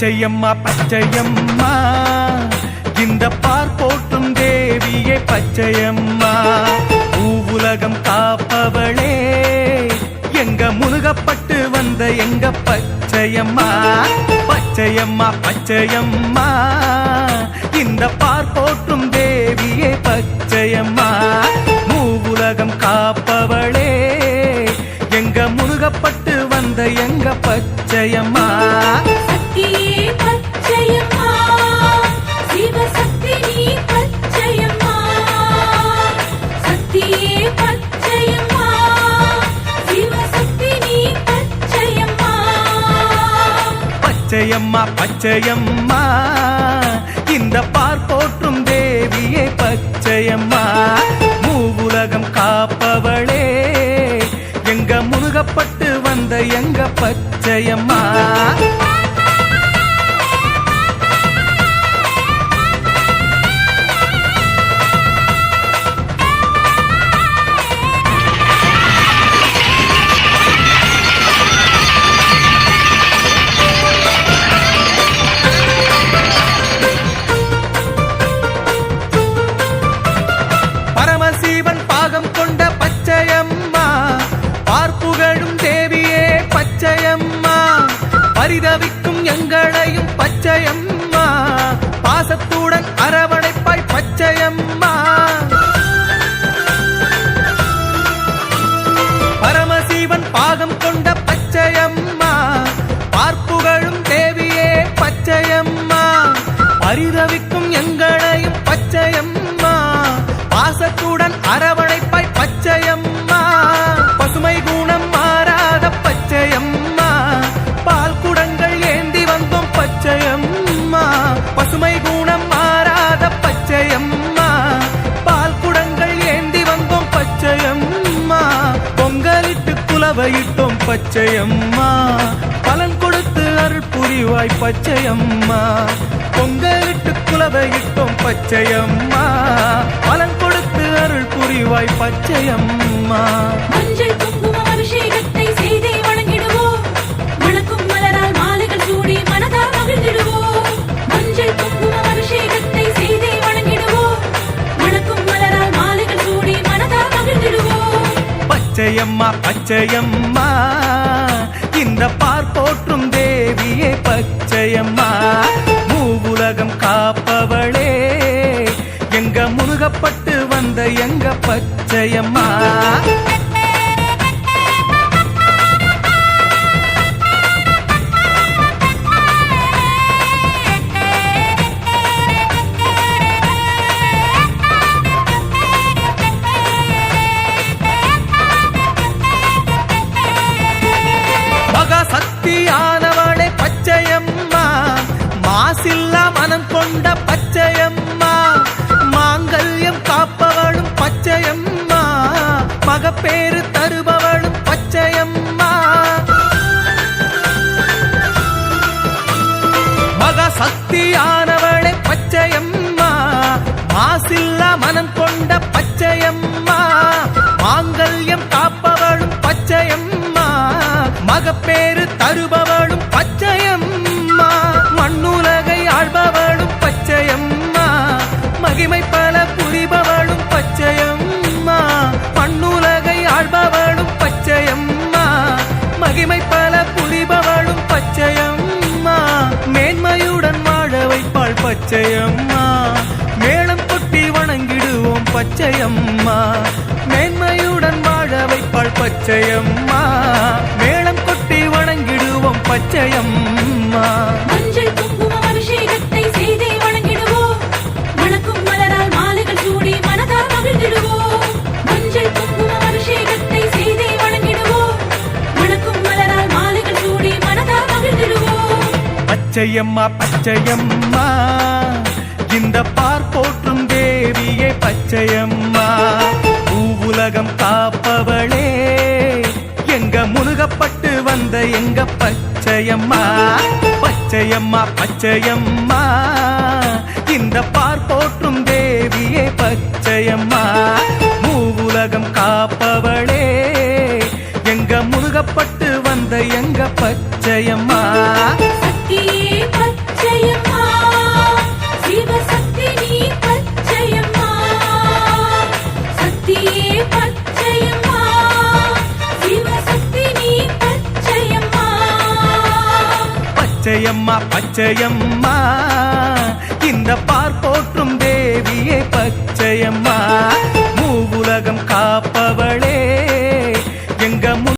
பச்சையம்மா பச்சையம்மா இந்த பார் போற்றும் தேவியே பச்சையம்மா பூவுலகம் காப்பவளே எங்க முருகப்பட்டு வந்த எங்க பச்சையம்மா பச்சையம்மா பச்சையம்மா இந்த பார் போற்றும் தேவியே பச்சையம்மா பூவுலகம் காப்பவளே எங்க முருகப்பட்டு வந்த எங்க பச்சையம்மா சக்தியே பச்சையம்மா சிவசக்தி நீ பச்சையம்மா சக்தியே பச்சையம்மா சிவசக்தி நீ பச்சையம்மா பச்சையம்மா பச்சையம்மா இந்த பார் போற்றும் தேவியே பச்சையம்மா மூவுலகம் காப்பவளே எங்க முருகப்பட்டு வந்த எங்க பச்சையம்மா பரமசிவன் பாகம் கொண்ட பச்சையம்மா பார்ப்புகழும் தேவியே பச்சையம்மா பரிதவிக்கும் எங்களையும் பச்சையம்மா பாசத்துடன் அரவணைப்பாய் பச்சையம்மா பரமசிவன் பாகம் கொண்ட பச்சையம்மா பார்ப்புகழும் தேவியே பச்சையம்மா பரிதவிக்கும் எங்களையும் பச்சையம்மா பாசத்துடன் அரவணைப்பாய் பச்சையம்மா பசுமை குணம் மாறாத பச்சையம்மா பால் குடங்கள் ஏந்தி வந்தோம் பச்சையம்மா பசுமை குணம் மாறாத பச்சையம்மா பால் குடங்கள் ஏந்தி வந்தோம் பச்சையம்மா பொங்கலிட்டு குலவையிட்டோம் பச்சையம்மா பலன் கொடுத்து அருள் புரிவாய் பச்சையம்மா பொங்கலிட்டு குலவையிட்டோம் பச்சையம்மா பலன் கொடுத்து அருள் புரிவாய் பச்சையம்மா மஞ்சள் குங்குமம் அபிஷேகத்தை செய்தே வணங்கிடுவோம் மணக்கும் மலரால் மாலைகள் சூடி மனதால் மகிழ்ந்திடுவோம் மஞ்சள் குங்குமம் அபிஷேகத்தை செய்தே வணங்கிடுவோம் மணக்கும் மலரால் மாலைகள் சூடி மனதால் மகிழ்ந்திடுவோம் பச்சையம்மா பச்சையம்மா இந்த பார் போற்றும் தேவியே பச்சையம்மா மூவுலகம் காப்பவளே எங்க முருகப்பட்டு வந்த எங்க பச்சையம்மா சக்தியானவளே பச்சையம்மா மாசில்லா மனம் கொண்ட பச்சையம்மா மாங்கல்யம் காப்பவளும் பச்சையம்மா மகப்பேறு தருபவளும் பச்சையம்மா மகா சக்தியானவளே பச்சையம்மா மாசில்லா மனம் கொண்ட பச்சையம்மா மாங்கல்யம் காப்பவளும் பச்சையம்மா மகப்பேறு தருபவளும் பச்சையம்மா மண்ணுலகை ஆள்பவளும் பச்சையம்மா மகிமை பல புரிபவளும் பச்சையம்மா மண்ணுலகை ஆள்பவளும் பச்சையம்மா மகிமை பல புரிபவளும் பச்சையம்மா மேன்மையுடன் வாழ வைப்பாள் பச்சையம்மா மேளம் கொட்டி வணங்கிடுவோம் பச்சையம்மா மேன்மையுடன் வாழ வைப்பாள் பச்சையம்மா மேளம் கொட்டி வணங்கிடுவோம் பச்சையம்மா மஞ்சள் குங்குமம் அபிஷேகத்தை செய்தே வணங்கிடுவோம் மணக்கும் மலரால் மாலைகள் சூடி மனதால் மகிழ்ந்திடுவோம் மஞ்சள் குங்குமம் அபிஷேகத்தை செய்தே வணங்கிடுவோம் மணக்கும் மலரால் மாலைகள் சூடி மனதால் மகிழ்ந்திடுவோம் பச்சையம்மா பச்சையம்மா இந்த பார் போற்றும் தேவியே பச்சையம்மா பூவுலகம் காப்பவளே எங்க முருகப்பட்டு வந்த எங்க பச்சையம்மா பச்சையம்மா பச்சையம்மா இந்த பார் போற்றும் தேவியே பச்சையம்மா மூவுலகம் காப்பவளே எங்க முருகப்பட்டு வந்த எங்க பச்சையம்மா சக்தியே பச்சையம்மா பச்சையம்மா இந்த பார் போற்றும் தேவியே பச்சையம்மா